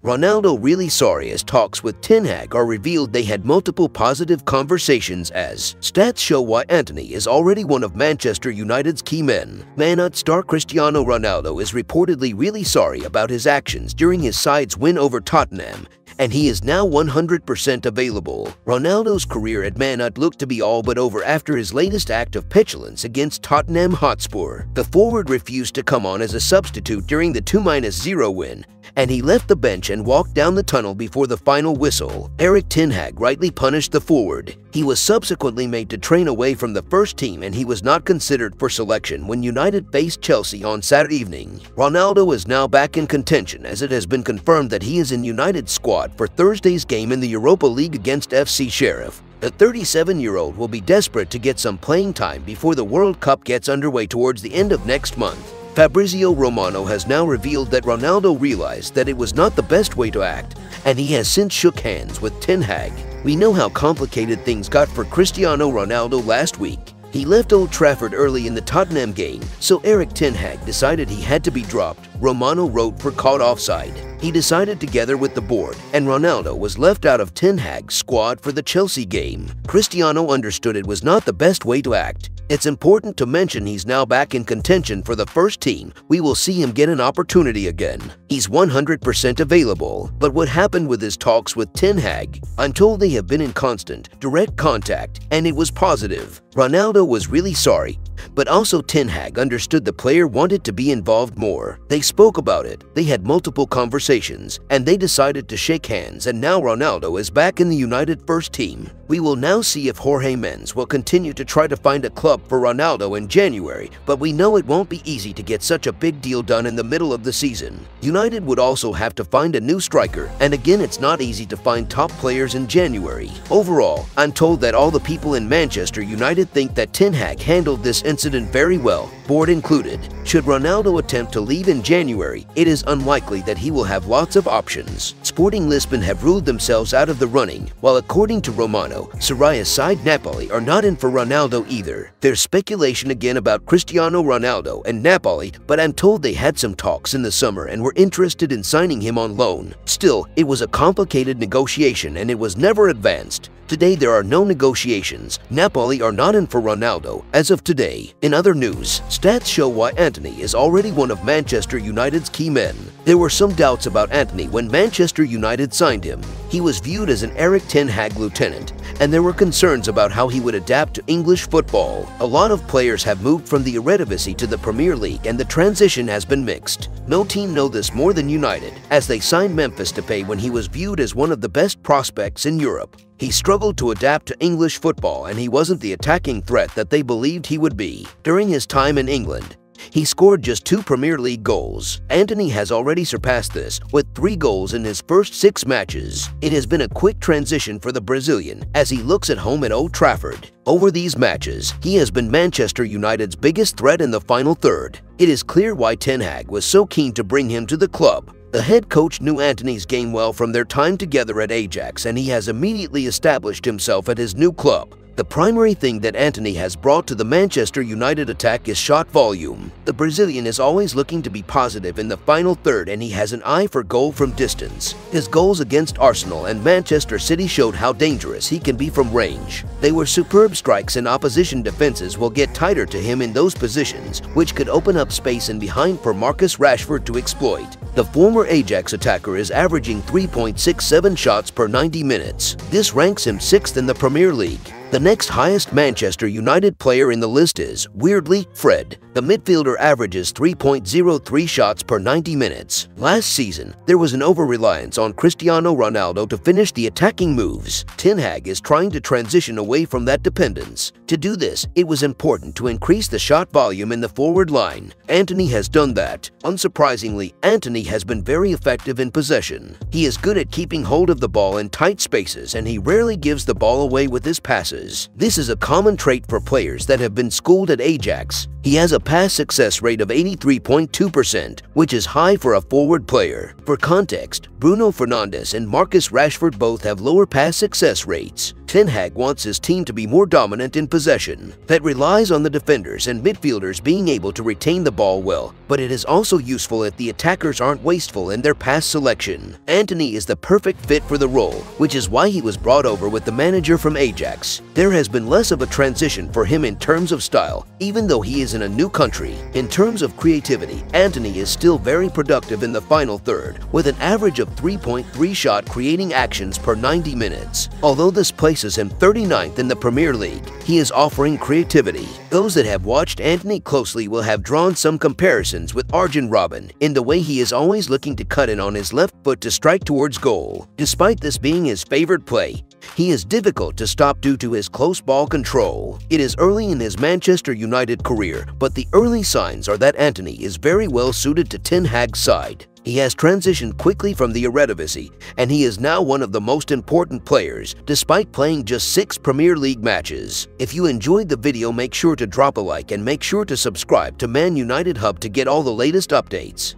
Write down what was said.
Ronaldo really sorry as talks with Ten Hag are revealed they had multiple positive conversations as stats show why ANTONY is already one of Manchester United's key men. Man United star Cristiano Ronaldo is reportedly really sorry about his actions during his side's win over Tottenham, and he is now 100% available. Ronaldo's career at Man United looked to be all but over after his latest act of petulance against Tottenham Hotspur. The forward refused to come on as a substitute during the 2-0 win, and he left the bench and walked down the tunnel before the final whistle. Ten Hag rightly punished the forward. He was subsequently made to train away from the first team, and he was not considered for selection when United faced Chelsea on Saturday evening. Ronaldo is now back in contention as it has been confirmed that he is in United's squad for Thursday's game in the Europa League against FC Sheriff. The 37-year-old will be desperate to get some playing time before the World Cup gets underway towards the end of next month. Fabrizio Romano has now revealed that Ronaldo realized that it was not the best way to act, and he has since shook hands with Ten Hag. We know how complicated things got for Cristiano Ronaldo last week. He left Old Trafford early in the Tottenham game, so Ten Hag decided he had to be dropped, Romano wrote for Caught Offside. He decided together with the board, and Ronaldo was left out of Ten Hag's squad for the Chelsea game. Cristiano understood it was not the best way to act. It's important to mention he's now back in contention for the first team. We will see him get an opportunity again. He's 100% available. But what happened with his talks with Ten Hag? I'm told they have been in constant, direct contact, and it was positive. Ronaldo was really sorry, but also Ten Hag understood the player wanted to be involved more. They spoke about it, they had multiple conversations, and they decided to shake hands, and now Ronaldo is back in the United first team. We will now see if Jorge Mendes will continue to try to find a club for Ronaldo in January, but we know it won't be easy to get such a big deal done in the middle of the season. United would also have to find a new striker, and again it's not easy to find top players in January. Overall, I'm told that all the people in Manchester United think that Ten Hag handled this incident very well, board included. Should Ronaldo attempt to leave in January, it is unlikely that he will have lots of options. Sporting Lisbon have ruled themselves out of the running, while according to Romano, Saraya's side Napoli are not in for Ronaldo either. There's speculation again about Cristiano Ronaldo and Napoli, but I'm told they had some talks in the summer and were interested in signing him on loan. Still, it was a complicated negotiation and it was never advanced. Today there are no negotiations. Napoli are not in for Ronaldo as of today. In other news, stats show why ANTONY is already one of Manchester United's key men. There were some doubts about ANTONY when Manchester United signed him. He was viewed as an Ten Hag lieutenant, and there were concerns about how he would adapt to English football. A lot of players have moved from the Eredivisie to the Premier League, and the transition has been mixed. No team know this more than United, as they signed Memphis Depay when he was viewed as one of the best prospects in Europe. He struggled to adapt to English football, and he wasn't the attacking threat that they believed he would be. During his time in England, he scored just 2 Premier League goals. ANTONY has already surpassed this, with 3 goals in his first 6 matches. It has been a quick transition for the Brazilian, as he looks at home at Old Trafford. Over these matches, he has been Manchester United's biggest threat in the final third. It is clear why Ten Hag was so keen to bring him to the club. The head coach knew ANTONY's game well from their time together at Ajax, and he has immediately established himself at his new club. The primary thing that ANTONY has brought to the Manchester United attack is shot volume. The Brazilian is always looking to be positive in the final third, and he has an eye for goal from distance. His goals against Arsenal and Manchester City showed how dangerous he can be from range. They were superb strikes, and opposition defenses will get tighter to him in those positions, which could open up space in behind for Marcus Rashford to exploit. The former Ajax attacker is averaging 3.67 shots per 90 minutes. This ranks him 6th in the Premier League. The next highest Manchester United player in the list is, weirdly, Fred. The midfielder averages 3.03 shots per 90 minutes. Last season, there was an over-reliance on Cristiano Ronaldo to finish the attacking moves. Ten Hag is trying to transition away from that dependence. To do this, it was important to increase the shot volume in the forward line. ANTONY has done that. Unsurprisingly, ANTONY has been very effective in possession. He is good at keeping hold of the ball in tight spaces, and he rarely gives the ball away with his passes. This is a common trait for players that have been schooled at Ajax. He has a pass success rate of 83.2%, which is high for a forward player. For context, Bruno Fernandes and Marcus Rashford both have lower pass success rates. Ten Hag wants his team to be more dominant in possession, that relies on the defenders and midfielders being able to retain the ball well, but it is also useful if the attackers aren't wasteful in their pass selection. Antony is the perfect fit for the role, which is why he was brought over with the manager from Ajax. There has been less of a transition for him in terms of style, even though he is in a new country. In terms of creativity, Antony is still very productive in the final third, with an average of 3.3 shot creating actions per 90 minutes. Although this places him 39th in the Premier League, he is offering creativity. Those that have watched Antony closely will have drawn some comparisons with Arjen Robben in the way he is always looking to cut in on his left foot to strike towards goal. Despite this being his favorite play, he is difficult to stop due to his close ball control. It is early in his Manchester United career, but the early signs are that Antony is very well suited to Ten Hag's side. He has transitioned quickly from the Eredivisie, and he is now one of the most important players, despite playing just 6 Premier League matches. If you enjoyed the video, make sure to drop a like and make sure to subscribe to Man United Hub to get all the latest updates.